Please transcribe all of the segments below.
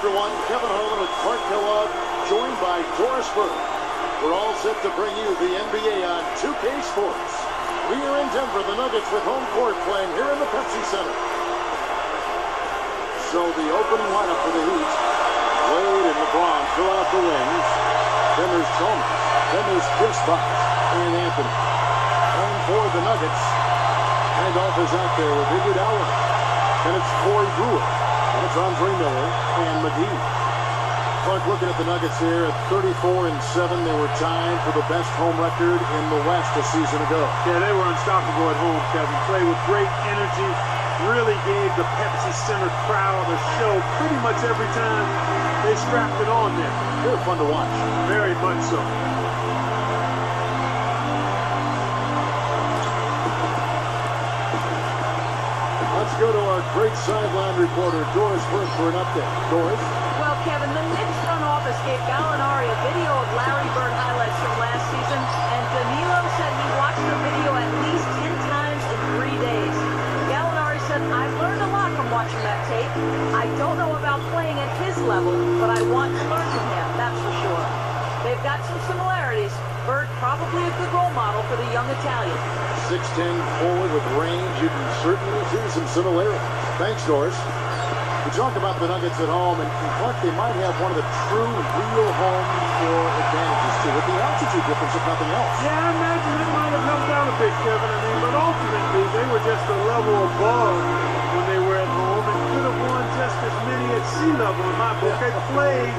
everyone. Kevin Harlan with Clark Kellogg, joined by Doris Burke. We're all set to bring you the NBA on 2K Sports. We are in Denver, the Nuggets with home court playing here in the Pepsi Center. So the opening lineup for the Heat. Wade and LeBron fill out the wings. Then there's Thomas. Then there's Chris Bosh and Anthony. And for the Nuggets, handoff is out there with Iguodala. And it's Corey Brewer. And it's Andre Miller and McGee. Clark, looking at the Nuggets here at 34-7, they were tied for the best home record in the West a season ago. Yeah, they were unstoppable at home, Kevin. Played with great energy. Really gave the Pepsi Center crowd a show pretty much every time they strapped it on there. They were fun to watch. Very much so. Let's go to our great sideline reporter, Doris Burke, for an update. Doris? Well, Kevin, the Knicks front office gave Gallinari a video of Larry Bird highlights from last season, and Danilo said he watched the video at least 10 times in 3 days. Gallinari said, "I learned a lot from watching that tape. I don't know about playing at his level, but I want to learn from him, that's for sure." They've got some similarities. Bird probably a good role model for the young Italian. 6'10" forward with range. You can certainly see some similarities. Thanks, Doris. We talk about the Nuggets at home, and Clark, they might have one of the true, real home floor advantages, too, with the altitude difference, if nothing else. Yeah, I imagine it might have helped out a bit, Kevin. But ultimately, they were just a level above when they were at home and could have won just as many at sea level in my book. They played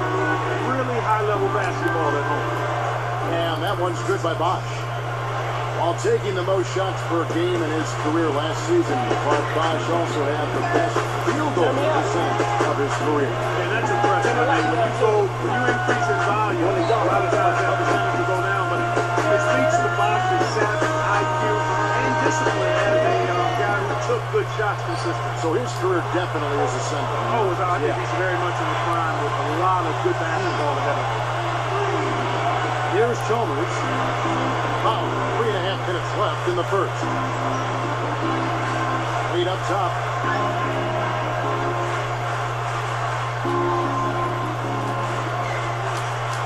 really high-level basketball at home. And that one's good by Bosh. While taking the most shots per game in his career last season, Clark, Bosh also had the best field goal percentage of his career. And that's impressive. When you increase in volume, a lot of times that percentage will go down, but it speaks to Bosh's savvy, IQ, and discipline as a guy who took good shots consistently. So his career definitely is ascending. Oh, I think he's very much in the prime with a lot of good basketball ahead of him. Here's Chalmers. About 3.5 minutes left in the first. Lead up top.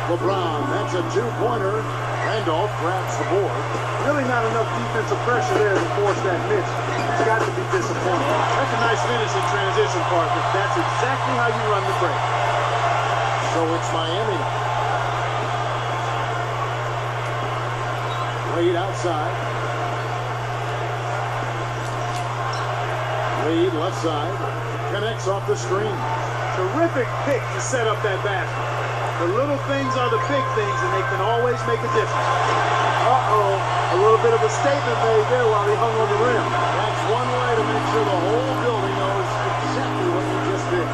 LeBron, that's a two-pointer. Randolph grabs the board. Really not enough defensive pressure there to force that miss. He's got to be disappointed. That's a nice finish in transition, partner. That's exactly how you run the break. So it's Miami now. Wade outside. Wade left side. Connects off the screen. Terrific pick to set up that basket. The little things are the big things, and they can always make a difference. Uh-oh. A little bit of a statement made there while he hung on the rim. That's one way to make sure the whole building knows exactly what you just did.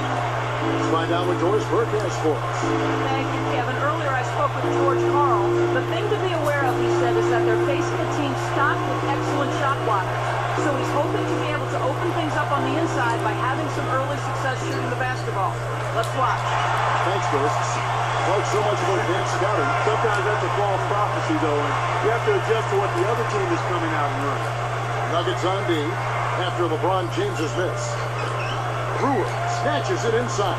Let's find out what Doris Burke has for us. Thank you, Kevin. Earlier I spoke with George Karl. The thing to be aware of, he said, is that they're facing a team stocked with excellent shot blockers. So he's hoping to be able to open things up on the inside by having some early success shooting the basketball. Let's watch. Thanks, Doris. Clark, so much about advanced scouting. Sometimes that's a false prophecy, though, and you have to adjust to what the other team is coming out and running. Nuggets on D after LeBron James's miss. Brewer snatches it inside.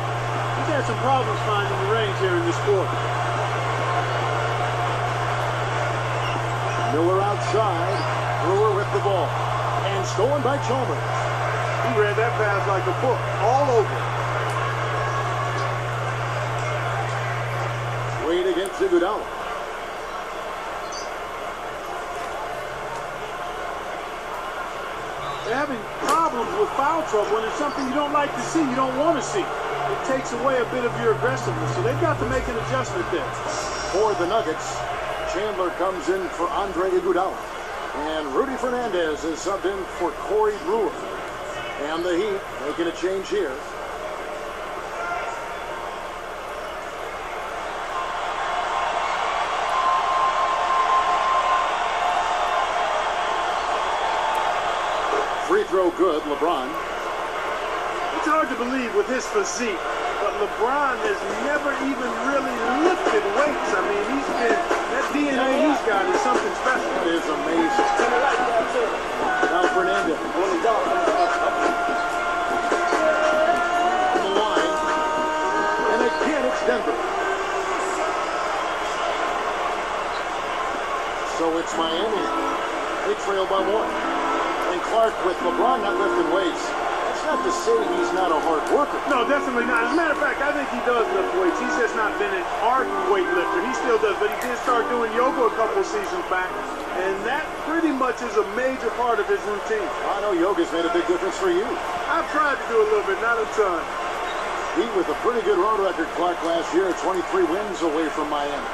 He's had some problems finding the range here in this quarter. Miller outside. Brewer with the ball. And stolen by Chalmers. He read that pass like a book, all over. Wade against Iguodala. They're having problems with foul trouble, and it's something you don't like to see, you don't want to see. It takes away a bit of your aggressiveness, so they've got to make an adjustment there. For the Nuggets, Chandler comes in for Andre Iguodala. And Rudy Fernandez is subbed in for Corey Brewer. And the Heat making a change here. Free throw good, LeBron. It's hard to believe with his physique, but LeBron has never even really lifted weights. I mean, that DNA he's got is something special. That is amazing. Now Fernandez. On the line. And So it's Miami. They trail by 1. And Clark with LeBron not lifting weights. That's not to say he's not a hard worker. No, definitely not. As a matter of fact, I think he does lift weights. He's just not been an ardent weightlifter. He still does, but he did start doing yoga a couple seasons back, and that pretty much is a major part of his routine. I know yoga's made a big difference for you. I've tried to do a little bit, not a ton. He with a pretty good road record, Clark, last year, 23 wins away from Miami.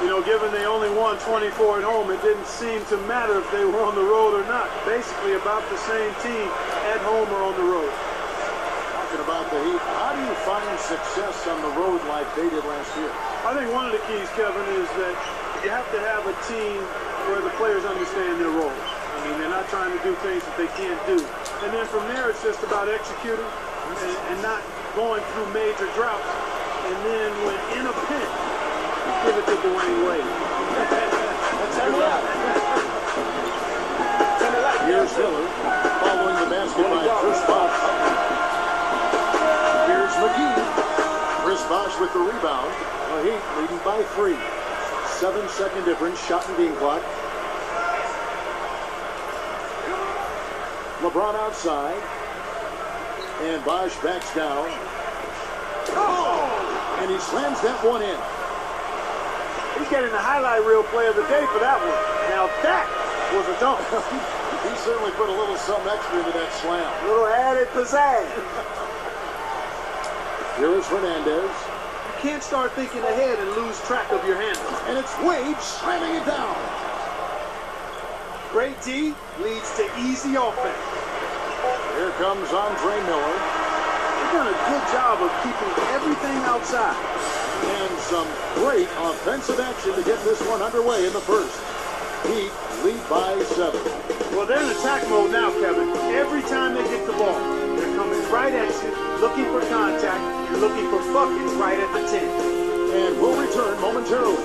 You know, given they only won 24 at home, it didn't seem to matter if they were on the road or not. Basically about the same team at home or on the road. Talking about the Heat, how do you find success on the road like they did last year? I think one of the keys, Kevin, is that you have to have a team where the players understand their roles. I mean, they're not trying to do things that they can't do. And then from there, it's just about executing and not going through major droughts. And then when in a pinch, give it to Dwayne Wade. Here's Miller following the basket by Chris Bosh. Here's McGee. Chris Bosh with the rebound. The Heat leading by 3. 7-second difference, shot and game clock. LeBron outside. And Bosh backs down. Oh! And he slams that one in. He's getting the highlight reel play of the day for that one. Now that was a dunk. He certainly put a little something extra into that slam. A little added pizzazz. Here is Hernandez. You can't start thinking ahead and lose track of your handle. And it's Wade slamming it down. Great D leads to easy offense. Here comes Andre Miller. They've done a good job of keeping everything outside. And some great offensive action to get this one underway in the first. Heat lead by 7. Well, they're in attack mode now, Kevin. Every time they get the ball, they're coming right at you, looking for contact, and looking for buckets right at the 10. And we'll return momentarily.